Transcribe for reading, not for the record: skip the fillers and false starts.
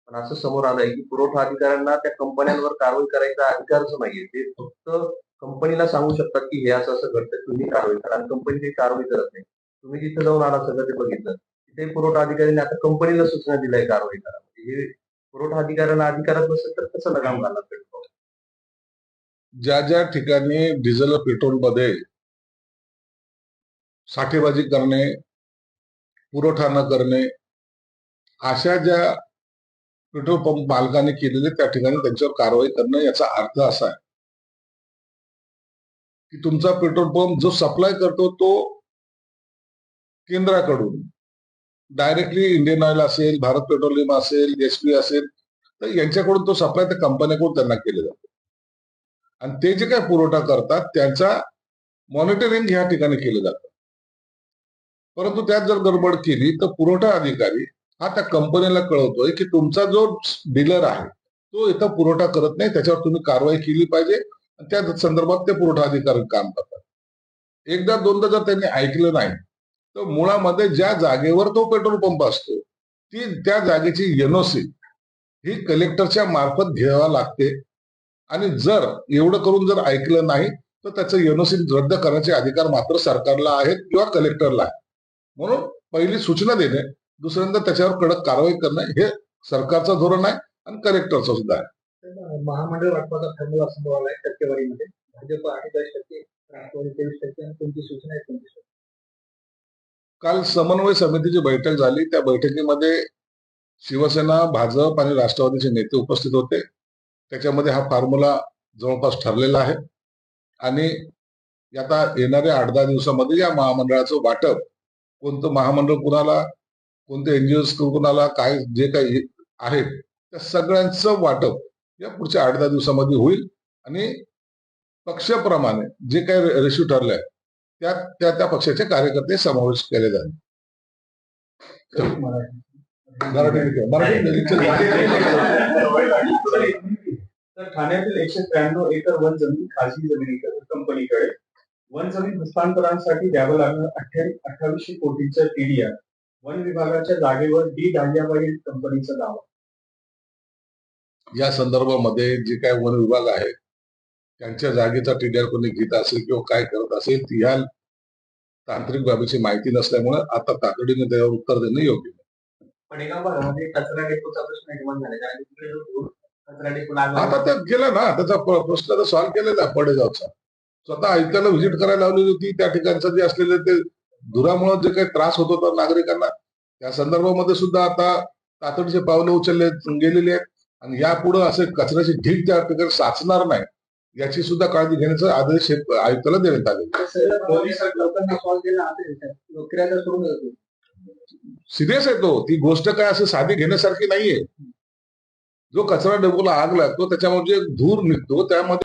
पण असं समोर आलंय की पुरवठा अधिकाऱ्यांना त्या कंपन्यांवर कारवाई करायचा अधिकारच नाहीये. ते फक्त कंपनीला सांगू शकतात की हे असं-असं घडतंय, तुम्ही कारवाई करा आणि कंपनी काही कारवाई करत नाही. तुम्ही जिथे जाऊन आलात सगळं ते बघितलं. तिथे पुरवठा अधिकाऱ्यांनी आता कंपनीला सूचना दिल्या कारवाई करा. हे पुरवठा अधिकाऱ्यांना अधिकारच नसेल तर कसं लगाम घालणार पेट्रोल? ज्या ज्या ठिकाणी डिझेल पेट्रोलमध्ये साठेबाजी करणे, पुरवठा न करणे, अशा ज्या पेट्रोल पंप मालकांनी केलेले त्या ठिकाणी त्यांच्यावर कारवाई करणं, याचा अर्थ असा आहे की तुमचा पेट्रोल पंप जो सप्लाय करतो तो केंद्राकडून डायरेक्टली इंडियन ऑइल असेल, भारत पेट्रोलियम असेल, एचपी असेल, तर यांच्याकडून तो सप्लाय त्या कंपन्याकडून त्यांना केला जातो. आणि ते जे काही पुरवठा करतात त्यांचा मॉनिटरिंग ह्या ठिकाणी केलं जातं. परंतु त्यात जर गडबड केली तर पुरवठा अधिकारी हा त्या कंपनीला कळवतोय की तुमचा जो डीलर आहे तो इथं पुरवठा करत नाही, त्याच्यावर तुम्ही कारवाई केली पाहिजे. आणि त्या संदर्भात ते पुरवठा अधिकारी काम करतात. एकदा दोनदा जर त्यांनी ऐकलं नाही तर मुळामध्ये ज्या जागेवर तो पेट्रोल पंप असतो ती त्या जागेची एनओसी ही कलेक्टरच्या मार्फत घ्यावा लागते. आणि जर एवढं करून जर ऐकलं नाही तर त्याचं एनओसी रद्द करण्याचे अधिकार मात्र सरकारला आहेत किंवा कलेक्टरला आहे. म्हणून पहिली सूचना देणे, दुसऱ्यांदा त्याच्यावर कडक कारवाई करणं हे सरकारचं धोरण आहे आणि कलेक्टरचं सुद्धा आहे. महामंडळ वाटपाचा फॉर्म्युला समोर आहे टक्केवारीमध्ये भाजप 48%, राष्ट्रवादी 23% आणि तुमची सूचना आहे 25%. काल समन्वय समितीची बैठक झाली. त्या बैठकीमध्ये शिवसेना, भाजप आणि राष्ट्रवादीचे नेते उपस्थित होते. त्याच्यामध्ये हा फॉर्म्युला जवळपास ठरलेला आहे. आणि आता येणाऱ्या 8-10 दिवसामध्ये या महामंडळाचं वाटप, कोणतं महामंडळ कुणाला, कोणते एनजीओ कुणाला, काय जे काही आहे त्या सगळ्यांचं वाटप या पुढच्या 8-10 दिवसामध्ये होईल. आणि पक्षाप्रमाणे जे काही रेशो ठरलाय त्या त्या पक्षाचे कार्यकर्ते समावेश केले जाईल. तर ठाण्यातील 193 एकर वन जमीन खासगी जमिनी कंपनीकडे वन जमीन हस्तांतरणासाठी द्यावं लागणार 2800 कोटींचं टीडीआर. वन विभागाच्या जागेवर डी दाहियाबाई कंपनीचा दावा. या संदर्भामध्ये जे काय वन विभाग आहे त्यांच्या जागेचा टीडीआर कोणी घेत असेल किंवा काय करत असेल या तांत्रिक बाबीची माहिती नसल्यामुळे आता तातडीने त्यावर उत्तर देणं योग्य नाही. पडेगाव भागामध्ये कचरा डेपोचा प्रश्न निर्माण झाला आणि तिकडे जो कचरा डेपो आता त्या केला ना, त्याचा प्रश्न तर सॉल्व्ह केलेला आहे पडेगावचा. स्वतः आयुक्ताला व्हिजिट करायला लावलेली होती. त्या ठिकाणचं जे असलेले ते धुरामुळे जे काही त्रास होत होता नागरिकांना त्या संदर्भामध्ये सुद्धा आता तातडीचे पावलं उचलले गेलेली आहेत. आणि यापुढे असे कचऱ्याची ढीग त्या ठिकाणी साचणार नाही याची सुद्धा काळजी घेण्याचा आदेश आयुक्ताला देण्यात आले. सिरियस आहे तो, ती गोष्ट काय असं साधी घेण्यासारखी नाहीये. जो कचरा डेपोला आग लागतो त्याच्यामध्ये धूर निघतो त्यामध्ये